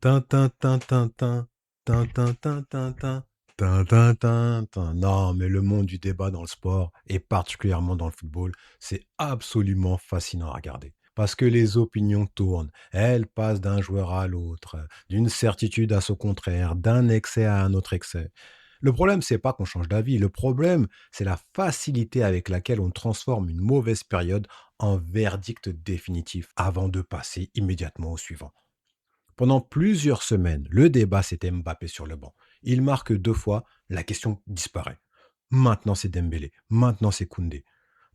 Tin tin tin tin tin, tin tin tin tin tin, tin tin tin tin. Non, mais le monde du débat dans le sport et particulièrement dans le football, c'est absolument fascinant à regarder. Parce que les opinions tournent, elles passent d'un joueur à l'autre, d'une certitude à son contraire, d'un excès à un autre excès. Le problème, c'est pas qu'on change d'avis. Le problème, c'est la facilité avec laquelle on transforme une mauvaise période en verdict définitif avant de passer immédiatement au suivant. Pendant plusieurs semaines, le débat c'était Mbappé sur le banc. Il marque 2 fois, la question disparaît. Maintenant c'est Dembélé, maintenant c'est Koundé.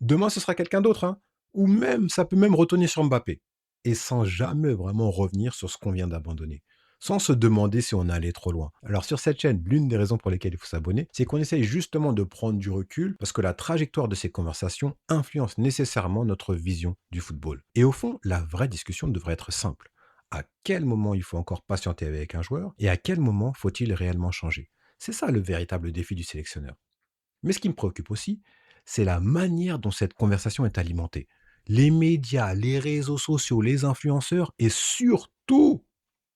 Demain ce sera quelqu'un d'autre, hein. Ou même, ça peut même retourner sur Mbappé. Et sans jamais vraiment revenir sur ce qu'on vient d'abandonner. Sans se demander si on allait trop loin. Alors sur cette chaîne, l'une des raisons pour lesquelles il faut s'abonner, c'est qu'on essaye justement de prendre du recul parce que la trajectoire de ces conversations influence nécessairement notre vision du football. Et au fond, la vraie discussion devrait être simple. À quel moment il faut encore patienter avec un joueur et à quel moment faut-il réellement changer? C'est ça le véritable défi du sélectionneur. Mais ce qui me préoccupe aussi, c'est la manière dont cette conversation est alimentée. Les médias, les réseaux sociaux, les influenceurs et surtout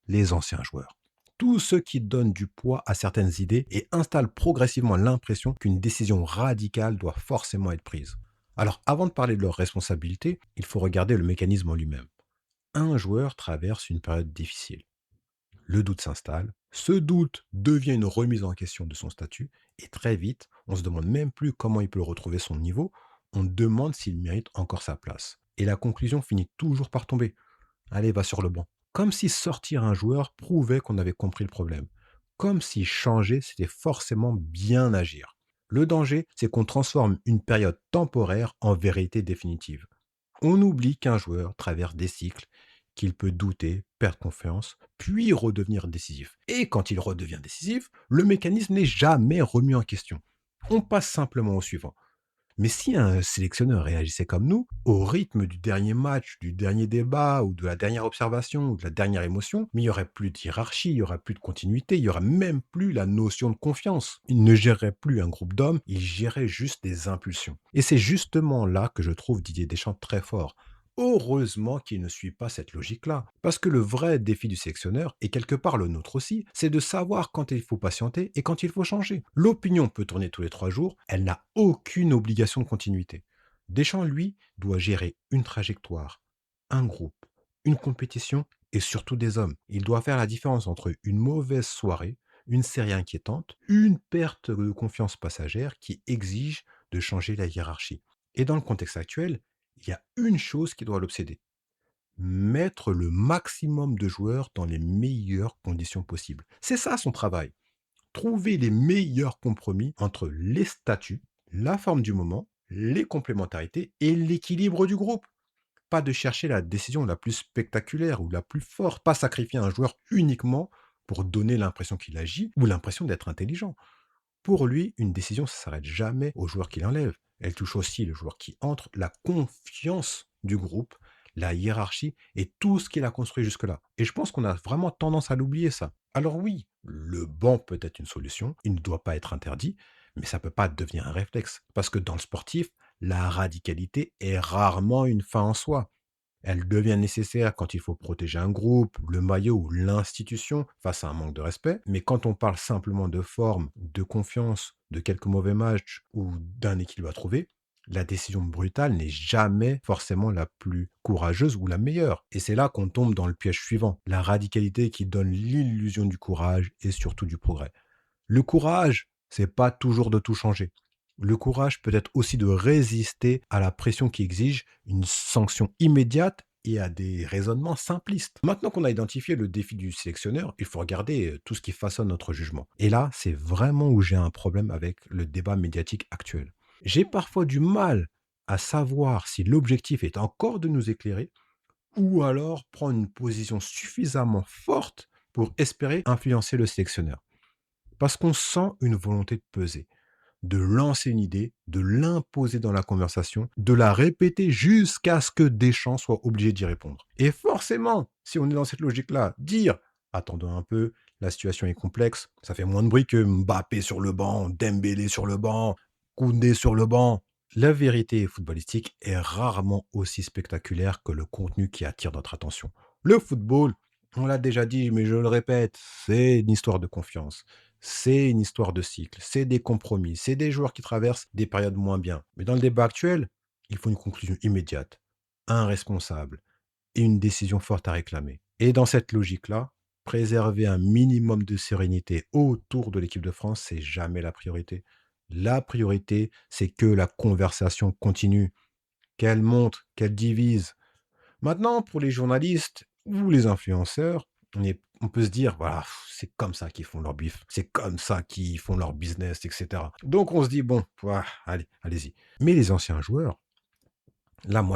les anciens joueurs. Tous ceux qui donnent du poids à certaines idées et installent progressivement l'impression qu'une décision radicale doit forcément être prise. Alors avant de parler de leurs responsabilités, il faut regarder le mécanisme en lui-même. Un joueur traverse une période difficile. Le doute s'installe. Ce doute devient une remise en question de son statut. Et très vite, on se demande même plus comment il peut retrouver son niveau. On demande s'il mérite encore sa place. Et la conclusion finit toujours par tomber. Allez, va sur le banc. Comme si sortir un joueur prouvait qu'on avait compris le problème. Comme si changer, c'était forcément bien agir. Le danger, c'est qu'on transforme une période temporaire en vérité définitive. On oublie qu'un joueur traverse des cycles, qu'il peut douter, perdre confiance, puis redevenir décisif. Et quand il redevient décisif, le mécanisme n'est jamais remis en question. On passe simplement au suivant. Mais si un sélectionneur réagissait comme nous, au rythme du dernier match, du dernier débat, ou de la dernière observation, ou de la dernière émotion, mais il n'y aurait plus de hiérarchie, il n'y aurait plus de continuité, il n'y aurait même plus la notion de confiance. Il ne gérerait plus un groupe d'hommes, il gérait juste des impulsions. Et c'est justement là que je trouve Didier Deschamps très fort. Heureusement qu'il ne suit pas cette logique-là. Parce que le vrai défi du sélectionneur, et quelque part le nôtre aussi, c'est de savoir quand il faut patienter et quand il faut changer. L'opinion peut tourner tous les 3 jours, elle n'a aucune obligation de continuité. Deschamps, lui, doit gérer une trajectoire, un groupe, une compétition et surtout des hommes. Il doit faire la différence entre une mauvaise soirée, une série inquiétante, une perte de confiance passagère qui exige de changer la hiérarchie. Et dans le contexte actuel, il y a une chose qui doit l'obséder, mettre le maximum de joueurs dans les meilleures conditions possibles. C'est ça son travail. Trouver les meilleurs compromis entre les statuts, la forme du moment, les complémentarités et l'équilibre du groupe. Pas de chercher la décision la plus spectaculaire ou la plus forte, pas sacrifier un joueur uniquement pour donner l'impression qu'il agit ou l'impression d'être intelligent. Pour lui, une décision, ça s'arrête jamais au joueur qui l'enlève. Elle touche aussi le joueur qui entre, la confiance du groupe, la hiérarchie et tout ce qu'il a construit jusque-là. Et je pense qu'on a vraiment tendance à l'oublier, ça. Alors oui, le banc peut être une solution, il ne doit pas être interdit, mais ça ne peut pas devenir un réflexe. Parce que dans le sportif, la radicalité est rarement une fin en soi. Elle devient nécessaire quand il faut protéger un groupe, le maillot ou l'institution face à un manque de respect. Mais quand on parle simplement de forme, de confiance, de quelques mauvais matchs ou d'un équilibre à trouver, la décision brutale n'est jamais forcément la plus courageuse ou la meilleure. Et c'est là qu'on tombe dans le piège suivant, la radicalité qui donne l'illusion du courage et surtout du progrès. Le courage, c'est pas toujours de tout changer. Le courage peut être aussi de résister à la pression qui exige une sanction immédiate et à des raisonnements simplistes. Maintenant qu'on a identifié le défi du sélectionneur, il faut regarder tout ce qui façonne notre jugement. Et là, c'est vraiment où j'ai un problème avec le débat médiatique actuel. J'ai parfois du mal à savoir si l'objectif est encore de nous éclairer ou alors prendre une position suffisamment forte pour espérer influencer le sélectionneur. Parce qu'on sent une volonté de peser, de lancer une idée, de l'imposer dans la conversation, de la répéter jusqu'à ce que Deschamps soit obligé d'y répondre. Et forcément, si on est dans cette logique-là, dire attendons un peu, la situation est complexe, ça fait moins de bruit que Mbappé sur le banc, Dembélé sur le banc, Koundé sur le banc. La vérité footballistique est rarement aussi spectaculaire que le contenu qui attire notre attention. Le football, On l'a déjà dit, mais je le répète, c'est une histoire de confiance. C'est une histoire de cycle. C'est des compromis. C'est des joueurs qui traversent des périodes moins bien. Mais dans le débat actuel, il faut une conclusion immédiate, un responsable et une décision forte à réclamer. Et dans cette logique-là, préserver un minimum de sérénité autour de l'équipe de France, c'est jamais la priorité. La priorité, c'est que la conversation continue, qu'elle monte, qu'elle divise. Maintenant, pour les journalistes ou les influenceurs, on peut se dire, voilà, c'est comme ça qu'ils font leur bif, c'est comme ça qu'ils font leur business, etc. Donc on se dit, bon, ouah, allez, allez-y. Mais les anciens joueurs, là,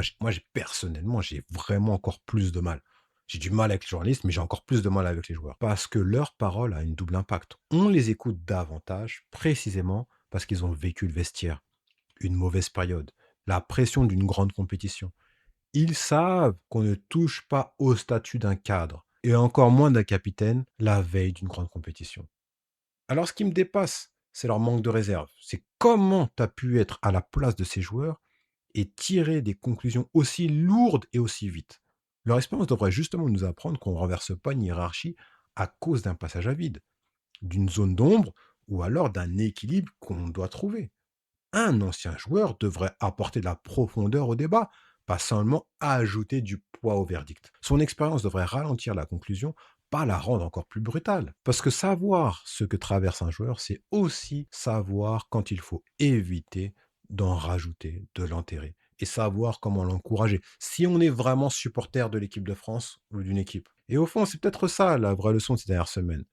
personnellement, j'ai vraiment encore plus de mal. J'ai du mal avec les journalistes, mais j'ai encore plus de mal avec les joueurs. Parce que leur parole a une double impact. On les écoute davantage, précisément parce qu'ils ont vécu le vestiaire, une mauvaise période, la pression d'une grande compétition. Ils savent qu'on ne touche pas au statut d'un cadre, et encore moins d'un capitaine, la veille d'une grande compétition. Alors ce qui me dépasse, c'est leur manque de réserve. C'est comment tu as pu être à la place de ces joueurs et tirer des conclusions aussi lourdes et aussi vite. Leur expérience devrait justement nous apprendre qu'on ne renverse pas une hiérarchie à cause d'un passage à vide, d'une zone d'ombre ou alors d'un équilibre qu'on doit trouver. Un ancien joueur devrait apporter de la profondeur au débat, pas seulement ajouter du poids au verdict. Son expérience devrait ralentir la conclusion, pas la rendre encore plus brutale. Parce que savoir ce que traverse un joueur, c'est aussi savoir quand il faut éviter d'en rajouter, de l'enterrer, et savoir comment l'encourager, si on est vraiment supporter de l'équipe de France ou d'une équipe. Et au fond, c'est peut-être ça la vraie leçon de ces dernières semaines.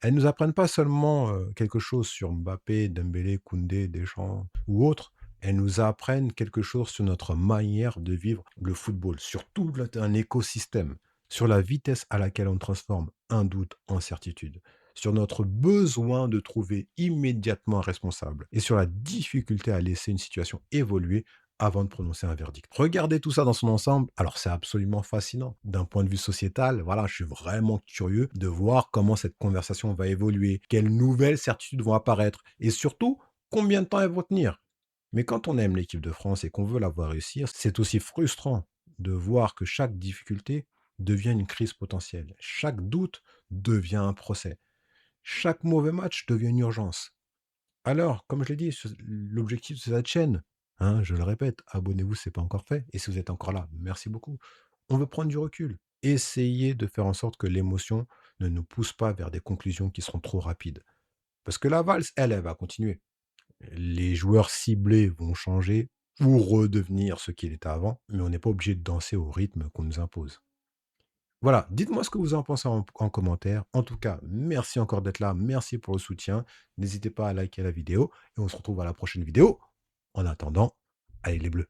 Elles nous apprennent pas seulement, quelque chose sur Mbappé, Dembélé, Koundé, Deschamps ou autres. Elles nous apprennent quelque chose sur notre manière de vivre le football, sur tout un écosystème, sur la vitesse à laquelle on transforme un doute en certitude, sur notre besoin de trouver immédiatement un responsable et sur la difficulté à laisser une situation évoluer avant de prononcer un verdict. Regardez tout ça dans son ensemble, alors c'est absolument fascinant. D'un point de vue sociétal, voilà, je suis vraiment curieux de voir comment cette conversation va évoluer, quelles nouvelles certitudes vont apparaître et surtout combien de temps elles vont tenir. Mais quand on aime l'équipe de France et qu'on veut la voir réussir, c'est aussi frustrant de voir que chaque difficulté devient une crise potentielle. Chaque doute devient un procès. Chaque mauvais match devient une urgence. Alors, comme je l'ai dit, l'objectif de cette chaîne, hein, je le répète, abonnez-vous si ce n'est pas encore fait. Et si vous êtes encore là, merci beaucoup. On veut prendre du recul. Essayez de faire en sorte que l'émotion ne nous pousse pas vers des conclusions qui seront trop rapides. Parce que la valse, elle va continuer. Les joueurs ciblés vont changer ou redevenir ce qu'il était avant, mais on n'est pas obligé de danser au rythme qu'on nous impose. Voilà, dites-moi ce que vous en pensez en commentaire. En tout cas, merci encore d'être là. Merci pour le soutien. N'hésitez pas à liker la vidéo et on se retrouve à la prochaine vidéo. En attendant, allez les bleus.